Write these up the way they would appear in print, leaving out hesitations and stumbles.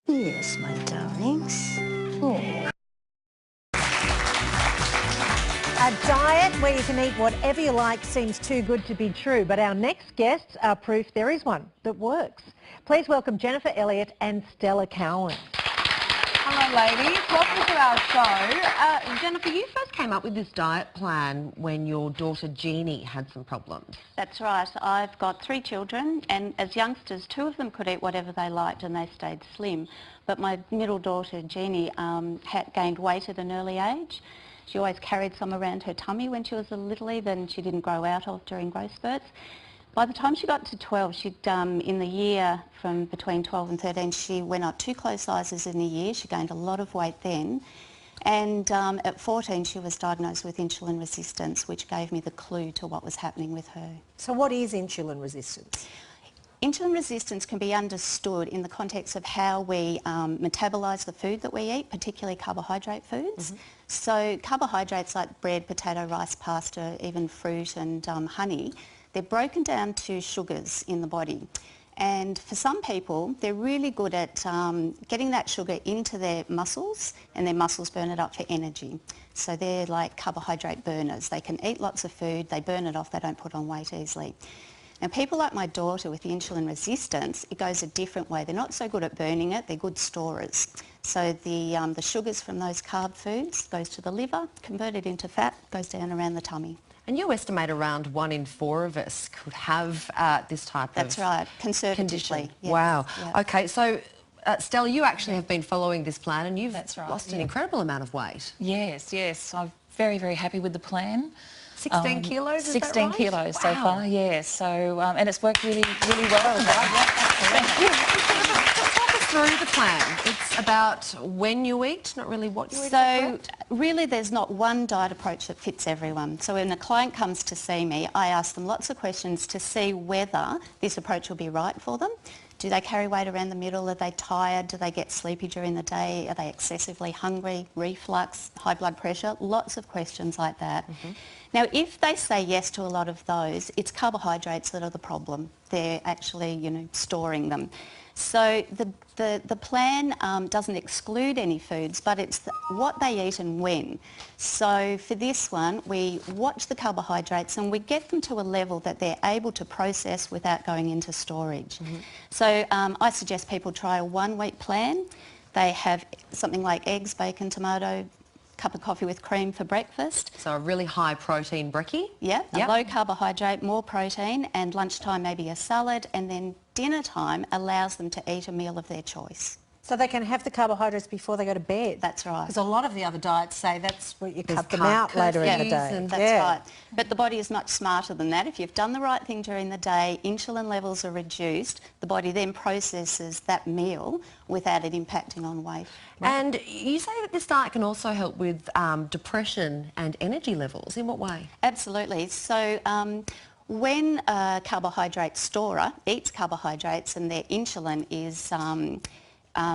Yes, my darlings. Oh. A diet where you can eat whatever you like seems too good to be true, but our next guests are proof there is one that works. Please welcome Jennifer Elliott and Stella Cowan. Hello ladies, welcome to our show. Jennifer, you first came up with this diet plan when your daughter Jeannie had some problems. That's right. I've got 3 children, and as youngsters 2 of them could eat whatever they liked and they stayed slim, but my middle daughter Jeannie had gained weight at an early age. She always carried some around her tummy when she was a littlie that she didn't grow out of during growth spurts. By the time she got to 12, she'd, in the year from between 12 and 13, she went up 2 clothes sizes in a year. She gained a lot of weight then. And at 14, she was diagnosed with insulin resistance, which gave me the clue to what was happening with her. So what is insulin resistance? Insulin resistance can be understood in the context of how we metabolise the food that we eat, particularly carbohydrate foods. So carbohydrates like bread, potato, rice, pasta, even fruit and honey, they're broken down to sugars in the body. And for some people, they're really good at getting that sugar into their muscles, and their muscles burn it up for energy. So they're like carbohydrate burners. They can eat lots of food, they burn it off, they don't put on weight easily. Now people like my daughter with the insulin resistance, it goes a different way. They're not so good at burning it, they're good storers. So the sugars from those carb foods goes to the liver, converted into fat, goes down around the tummy. And you estimate around 1 in 4 of us could have this type That's of right, conservatively. condition. Yes. Wow. Yeah. Okay, so Stella, you actually have been following this plan and you've That's right, lost an incredible amount of weight. Yes, yes. I'm very, very happy with the plan. 16 kilos, is 16 that right? kilos so Wow. far, yes. So, and it's worked really, really well. Thank you. Talk us through the plan. It's about when you eat, not really what you eat. So really there's not one diet approach that fits everyone. So when a client comes to see me, I ask them lots of questions to see whether this approach will be right for them. Do they carry weight around the middle? Are they tired? Do they get sleepy during the day? Are they excessively hungry? Reflux? High blood pressure? Lots of questions like that. Now, if they say yes to a lot of those, it's carbohydrates that are the problem. They're actually, you know, storing them. So the plan doesn't exclude any foods, but it's what they eat and when. So for this one, we watch the carbohydrates and we get them to a level that they're able to process without going into storage. So I suggest people try a 1-week plan. They have something like eggs, bacon, tomato, cup of coffee with cream for breakfast. So a really high protein brekkie. Yeah, Yep. a low carbohydrate, more protein, and lunchtime maybe a salad, and then dinner time allows them to eat a meal of their choice. So they can have the carbohydrates before they go to bed. That's right. Because a lot of the other diets say that's what you cut them carb out later in the curfews day. and That's right. But the body is much smarter than that. If you've done the right thing during the day, insulin levels are reduced, the body then processes that meal without it impacting on weight. And you say that this diet can also help with depression and energy levels. In what way? Absolutely. So when a carbohydrate storer eats carbohydrates and their insulin is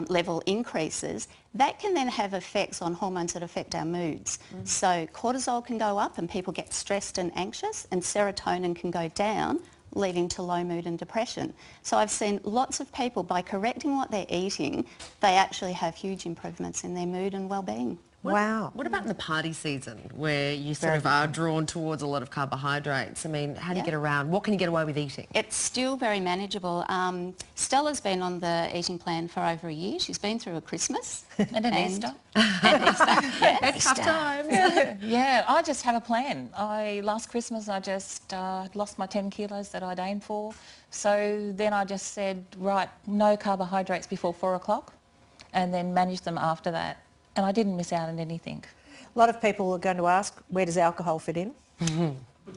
level increases, that can then have effects on hormones that affect our moods. So cortisol can go up and people get stressed and anxious, and serotonin can go down, leading to low mood and depression. So I've seen lots of people, by correcting what they're eating, they actually have huge improvements in their mood and well-being. Wow. What about in the party season where you sort of are drawn towards a lot of carbohydrates? I mean, how do you get around? What can you get away with eating? It's still very manageable. Stella's been on the eating plan for over a year. She's been through a Christmas. And an Easter. And Easter. Yeah. It's tough times. Yeah, I just have a plan. Last Christmas I just lost my 10 kilos that I'd aimed for. So then I just said, right, no carbohydrates before 4 o'clock, and then manage them after that. And I didn't miss out on anything. A lot of people are going to ask, where does alcohol fit in?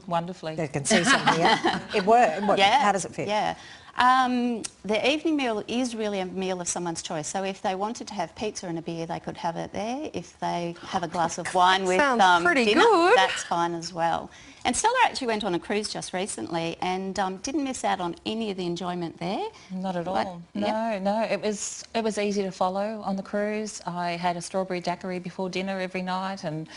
Wonderfully. They can see something here. It works. Yeah. How does it fit? Yeah. The evening meal is really a meal of someone's choice. So if they wanted to have pizza and a beer, they could have it there. If they have a glass of wine with Sounds pretty dinner, good. that's fine as well. And Stella actually went on a cruise just recently and didn't miss out on any of the enjoyment there. Not at But- all. Yep. No. It was easy to follow on the cruise. I had a strawberry daiquiri before dinner every night and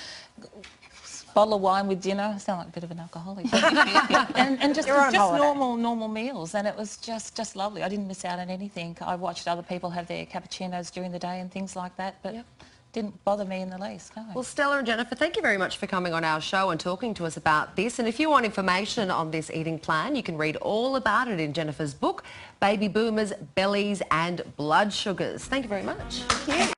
bottle of wine with dinner. I sound like a bit of an alcoholic. and just You're on holiday. normal meals, and it was just lovely. I didn't miss out on anything. I watched other people have their cappuccinos during the day and things like that, but didn't bother me in the least. No. Well, Stella and Jennifer, thank you very much for coming on our show and talking to us about this. And if you want information on this eating plan, you can read all about it in Jennifer's book, Baby Boomers, Bellies and Blood Sugars. Thank you very much. Thank you.